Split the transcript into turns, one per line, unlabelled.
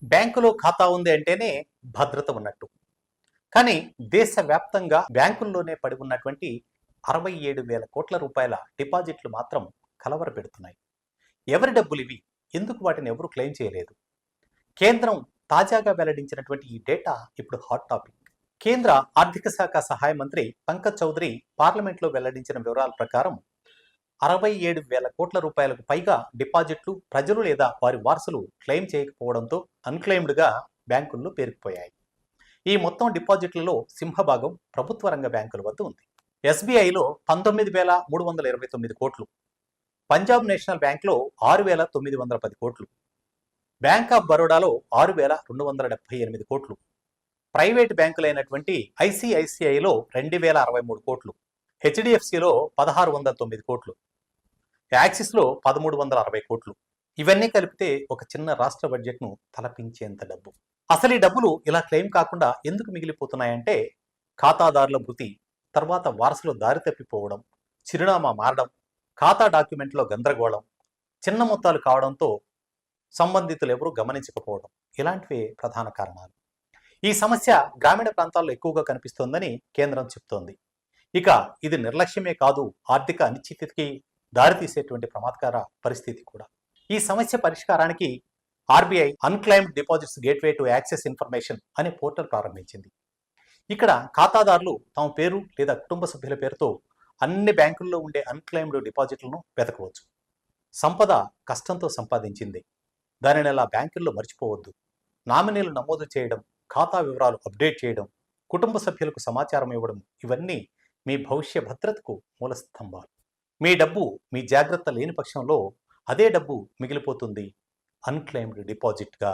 బ్యాంకులో ఖాతా ఉంది అంటేనే భద్రత ఉన్నట్టు. కానీ దేశవ్యాప్తంగా బ్యాంకుల్లోనే పడి ఉన్నటువంటి 67,000 కోట్ల రూపాయల డిపాజిట్లు మాత్రం కలవరపెడుతున్నాయి. ఎవరి డబ్బులు ఇవి? ఎందుకు వాటిని ఎవరు క్లెయిమ్ చేయలేదు? కేంద్రం తాజాగా వెల్లడించినటువంటి ఈ డేటా ఇప్పుడు హాట్ టాపిక్. కేంద్ర ఆర్థిక శాఖ సహాయ మంత్రి పంకజ్ చౌదరి పార్లమెంట్లో వెల్లడించిన వివరాల ప్రకారం 67,000 కోట్ల రూపాయలకు పైగా డిపాజిట్లు ప్రజలు లేదా వారి వారసులు క్లెయిమ్ చేయకపోవడంతో అన్క్లెయిమ్డ్గా బ్యాంకుల్లో పేరుకుపోయాయి. ఈ మొత్తం డిపాజిట్లలో సింహభాగం ప్రభుత్వ రంగ బ్యాంకుల వద్ద ఉంది. ఎస్బీఐలో 19,329 కోట్లు, పంజాబ్ నేషనల్ బ్యాంక్లో 6,910 కోట్లు, బ్యాంక్ ఆఫ్ బరోడాలో 6,278 కోట్లు, ప్రైవేట్ బ్యాంకులైనటువంటి ఐసిఐసిఐలో 2,063 కోట్లు, హెచ్డిఎఫ్సిలో 1,609 కోట్లు, యాక్సిస్లో 1,360 కోట్లు. ఇవన్నీ కలిపితే ఒక చిన్న రాష్ట్ర బడ్జెట్ను తలపించేంత డబ్బు. అసలు ఈ డబ్బులు ఇలా క్లెయిమ్ కాకుండా ఎందుకు మిగిలిపోతున్నాయంటే ఖాతాదారుల మృతి, తర్వాత వారసులు దారి తప్పిపోవడం, చిరునామా మారడం, ఖాతా డాక్యుమెంట్లో గందరగోళం, చిన్న మొత్తాలు కావడంతో సంబంధితులు ఎవరూ గమనించకపోవడం, ఇలాంటివే ప్రధాన కారణాలు. ఈ సమస్య గ్రామీణ ప్రాంతాల్లో ఎక్కువగా కనిపిస్తోందని కేంద్రం చెబుతోంది. ఇక ఇది నిర్లక్ష్యమే కాదు, ఆర్థిక అనిశ్చితికి దారితీసేటువంటి ప్రమాదకర పరిస్థితి కూడా. ఈ సమస్య పరిష్కారానికి RBI unclaimed deposits gateway to access information అనే పోర్టల్ ప్రారంభించింది. ఇక్కడ ఖాతాదారులు తమ పేరు లేదా కుటుంబ సభ్యుల పేరుతో అన్ని బ్యాంకుల్లో ఉండే అన్క్లైమ్డ్ డిపాజిట్లను వెతకవచ్చు. సంపద కష్టంతో సంపాదించింది, దానిని అలా బ్యాంకుల్లో మర్చిపోవద్దు. నామినీలు నమోదు చేయడం, ఖాతా వివరాలు అప్డేట్ చేయడం, కుటుంబ సభ్యులకు సమాచారం ఇవ్వడం, ఇవన్నీ మీ భవిష్య భద్రతకు మూల స్తంభాలు. మీ డబ్బు మీ జాగ్రత్త లేని పక్షంలో అదే డబ్బు మిగిలిపోతుంది అన్క్లెయిమ్డ్ డిపాజిట్గా.